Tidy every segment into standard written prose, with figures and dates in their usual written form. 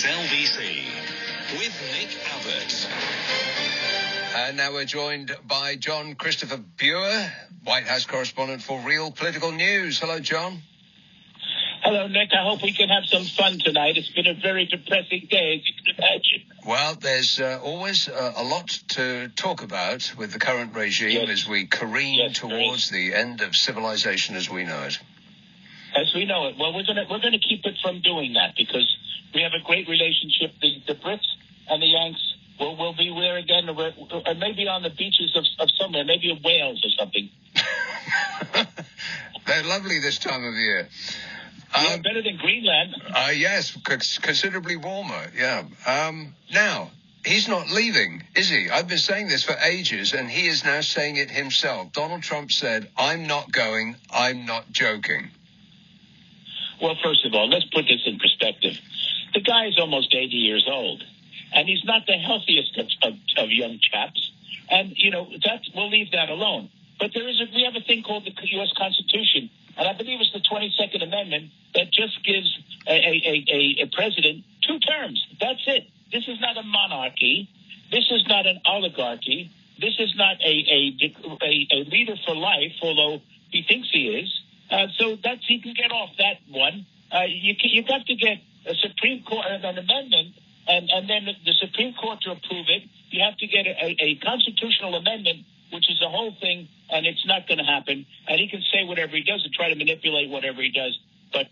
LBC with Nick Abbot. And now we're joined by Jon-Christopher, White House correspondent for Real Political News. Hello, John. Hello, Nick. I hope we can have some fun tonight. It's been a very depressing day, as you can imagine. Well, there's always a lot to talk about with the current regime as we careen towards the end of civilization as we know it. As we know it. Well, we're gonna keep it from doing that because we have a great relationship. The Brits and the Yanks will be there again, or maybe on the beaches of somewhere, maybe in Wales or something. They're lovely this time of year. Yeah, better than Greenland. Yes, considerably warmer, yeah. Now, he's not leaving, is he? I've been saying this for ages, and he is now saying it himself. Donald Trump said, "I'm not going, I'm not joking." Well, first of all, let's put this in perspective. The guy is almost 80 years old, and he's not the healthiest of young chaps. And, we'll leave that alone. But we have a thing called the U.S. Constitution, and I believe it's the 22nd Amendment that just gives a president 2 terms. That's it. This is not a monarchy. This is not an oligarchy. This is not a leader for life, although he thinks he is. So he can get off that one. You've got to get a Supreme Court an amendment, and then the Supreme Court to approve it. You have to get a constitutional amendment, which is the whole thing, and it's not going to happen. And he can say whatever he does and try to manipulate whatever he does. But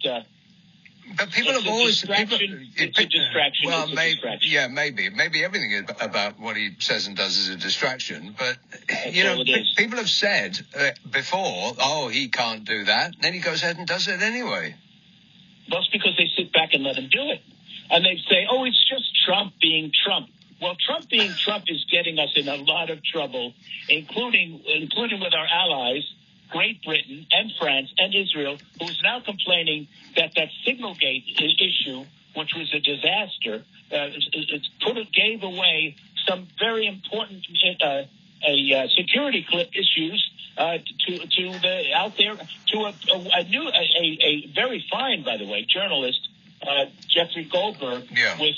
people have always... It's a distraction. Well, maybe everything about what he says and does is a distraction. But, people have said before, he can't do that. Then he goes ahead and does it anyway. Well, it's because they sit back and let him do it. And they say, it's just Trump being Trump. Well, Trump being Trump is getting us in a lot of trouble, including with our allies, Great Britain and France and Israel, who's now complaining that Signalgate issue, which was a disaster, gave away some very important security clip issues to a very fine, by the way, journalist, Jeffrey Goldberg, with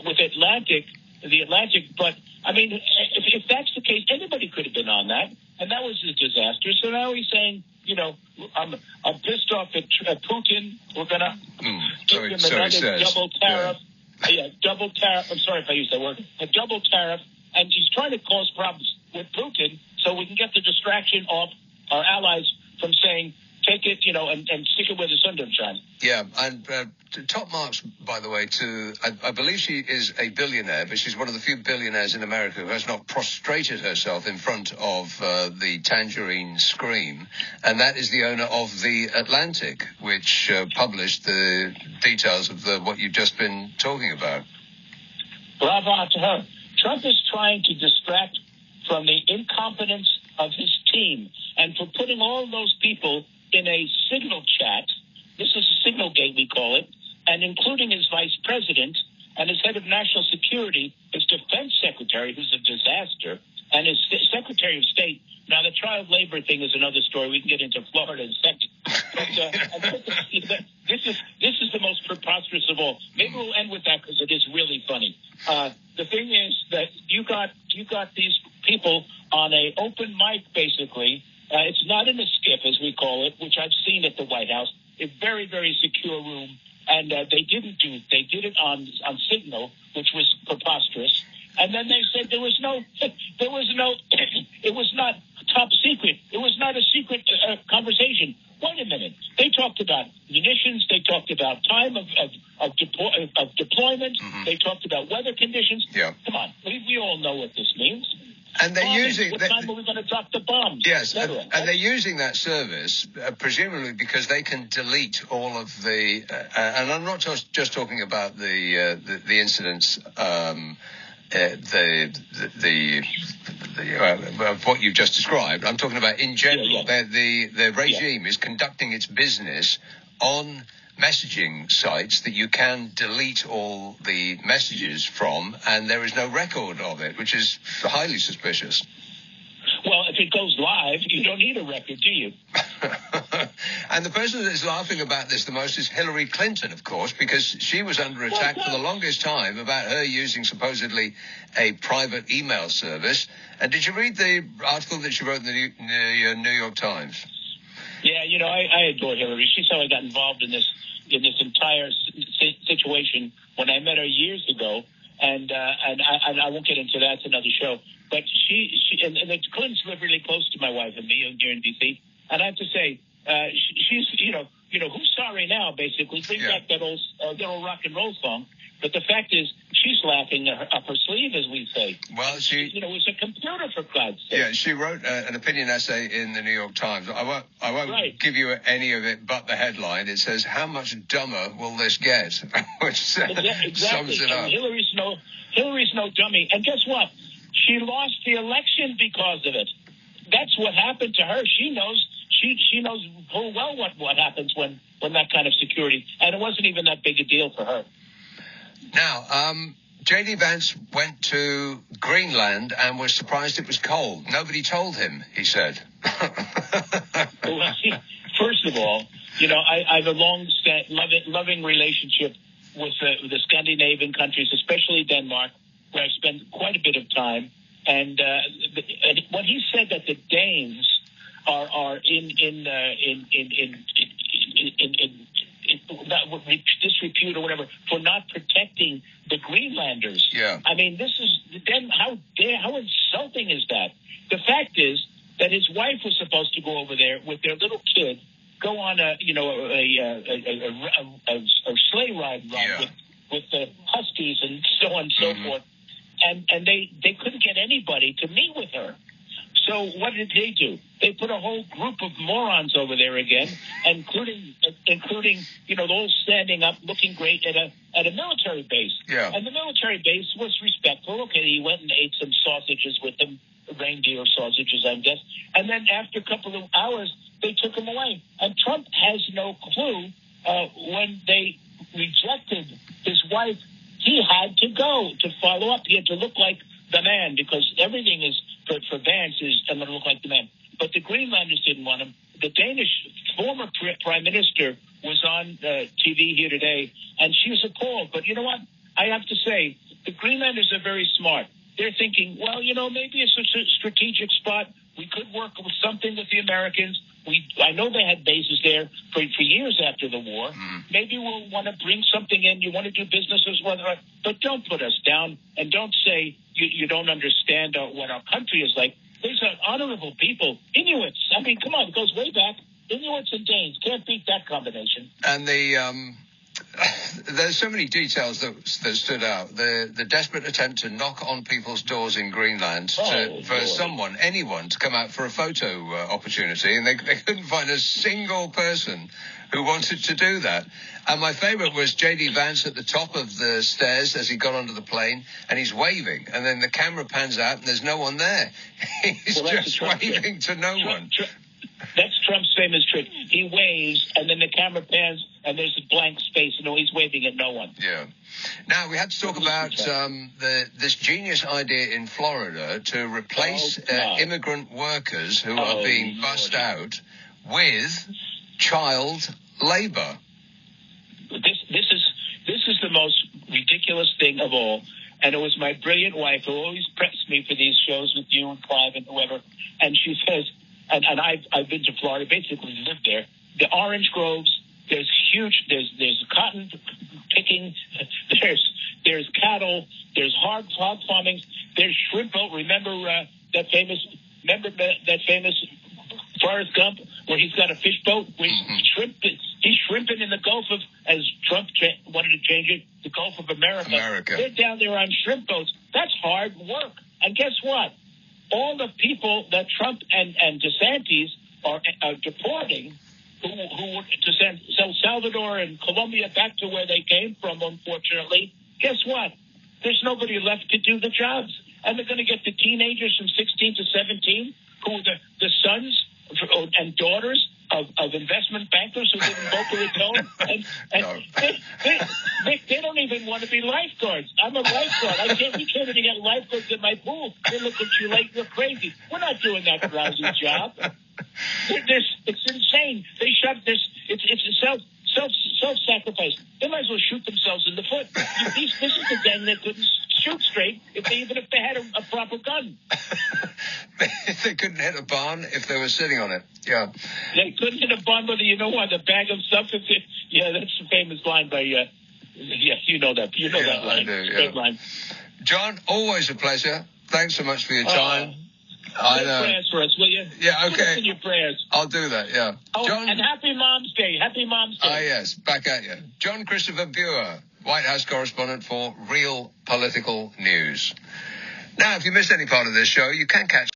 the Atlantic. But I mean, if that's the case, anybody could have been on that, and that was a disaster. So now he's saying, I'm pissed off at Putin. We're gonna give him another double tariff. Yeah, double tariff. I'm sorry if I used that word. A double tariff, and he's trying to cause problems with Putin so we can get the distraction off our allies from saying, take it, and stick it where the sun don't shine. Yeah, and top marks, by the way, I believe she is a billionaire, but she's one of the few billionaires in America who has not prostrated herself in front of the Tangerine Scream, and that is the owner of The Atlantic, which published the details of what you've just been talking about. Bravo to her. Trump is trying to distract from the incompetence of his team, and for putting all those people in a signal chat. This is a Signalgate, we call it, and including his vice president and his head of national security, his defense secretary, who's a disaster, and his secretary of state. Now, the child labor thing is another story. We can get into Florida in a second. But this is the most preposterous of all. Maybe we'll end with that because it is really funny. The thing is that you got these people on a open mic, basically. It's not in a skiff, as we call it, which I've seen at the White House. A very, very secure room. And they did it on Signal, which was preposterous. And then they said it was not top secret. It was not a secret conversation. Wait a minute. They talked about munitions. They talked about time of deployment. Mm-hmm. They talked about weather conditions. Yeah. Come on. We all know what this means. And they're using... What time are we going to drop the bombs? Yes, and they're using that service, presumably because they can delete all of the... and I'm not just talking about the incidents, of what you've just described. I'm talking about in general. Yeah. The regime is conducting its business on messaging sites that you can delete all the messages from, and there is no record of it, which is highly suspicious. Well, if it goes live, you don't need a record, do you? And the person that is laughing about this the most is Hillary Clinton, of course, because she was under attack for the longest time about her using supposedly a private email service. And did you read the article that she wrote in the New York Times? Yeah, I adore Hillary. She's how I got involved in this entire situation when I met her years ago. And I won't get into that. It's another show. But she and the Clintons live really close to my wife and me here in D.C. And I have to say, she's, who's sorry now, basically. Bring back that old rock and roll song. But the fact is, she's laughing up her sleeve, as we say. Well, it's a computer, for God's sake. Yeah, she wrote an opinion essay in the New York Times. I won't give you any of it but the headline. It says, "How much dumber will this get?" Which sums it up. And Hillary's no dummy. And guess what? She lost the election because of it. That's what happened to her. She knows full well what happens when that kind of security. And it wasn't even that big a deal for her. Now, J.D. Vance went to Greenland and was surprised it was cold. Nobody told him, he said. Well, first of all, I have a long loving relationship with the Scandinavian countries, especially Denmark, where I spent quite a bit of time. And when he said that the Danes are in disrepute or whatever for not protecting the Greenlanders. Yeah. I mean, this is then how insulting is that? The fact is that his wife was supposed to go over there with their little kid, go on a sleigh ride with the Huskies and so on and so forth, and they couldn't get anybody to meet with her. So what did they do? They put a whole group of morons over there again, including those standing up, looking great at a military base. Yeah. And the military base was respectful. Okay, he went and ate some sausages with them, reindeer sausages, I guess. And then after a couple of hours, they took him away. And Trump has no clue when they rejected his wife. He had to go to follow up. He had to look like the man because everything is for Vance is going to look like the man. But the Greenlanders didn't want him. The Danish former prime minister was on TV here today, and she was appalled. But you know what? I have to say, the Greenlanders are very smart. They're thinking, well, maybe it's a strategic spot. We could work with something with the Americans. I know they had bases there for years after the war. Maybe we'll want to bring something in. You want to do business as well, but don't put us down and don't say you don't understand what our country is like. These are honorable people. Inuits. I mean, come on, it goes way back. Inuits and Danes. Can't beat that combination. And there's so many details that stood out. The desperate attempt to knock on people's doors in Greenland for anyone to come out for a photo opportunity, and they couldn't find a single person who wanted to do that. And my favorite was J.D. Vance at the top of the stairs as he got onto the plane, and he's waving, and then the camera pans out and there's no one there. He's just waving to no one. That's Trump's famous trick. He waves, and then the camera pans, and there's a blank space. He's waving at no one. Yeah. Now, we had to talk about this genius idea in Florida to replace immigrant workers who are being bussed out with child labor. This is the most ridiculous thing of all. And it was my brilliant wife who always preps me for these shows with you and Clive and whoever. And she says, and I've been to Florida, basically lived there. The orange groves, there's cotton picking, there's cattle, there's hog farming, there's shrimp boat. Remember that famous Forrest Gump where he's got a fish boat where he's shrimping in the Gulf of, as Trump wanted to change it, the Gulf of America. They're down there on shrimp boats. That's hard work. And guess what? All the people that Trump and DeSantis are deporting who to send El Salvador and Colombia back to where they came from, unfortunately, guess what? There's nobody left to do the jobs. And they're going to get the teenagers from 16 to 17 who are the sons and daughters of investment bankers who live in Boca Raton. And they don't even want to be lifeguards. I'm a lifeguard. We can't even get lifeguards in my pool. They look at you like you're crazy. We're not doing that lousy job. It's insane. They shot this. It's a self-sacrifice. They might as well shoot themselves in the foot. This is the gang that couldn't shoot straight even if they had a proper gun. They couldn't hit a barn if they were sitting on it. Yeah. They couldn't hit a barn, whether you know what, the bag of stuff. Yeah, that's a famous line by, yeah, you know that. You know that line. I do, yeah. Great line. John, always a pleasure. Thanks so much for your time. Prayers for us, will you? Yeah, okay. Put us in your prayers. I'll do that, yeah. Oh, John, and Happy Mom's Day. Happy Mom's Day. Ah, yes. Back at you. Jon-Christopher Bua, White House correspondent for Real Political News. Now, if you missed any part of this show, you can catch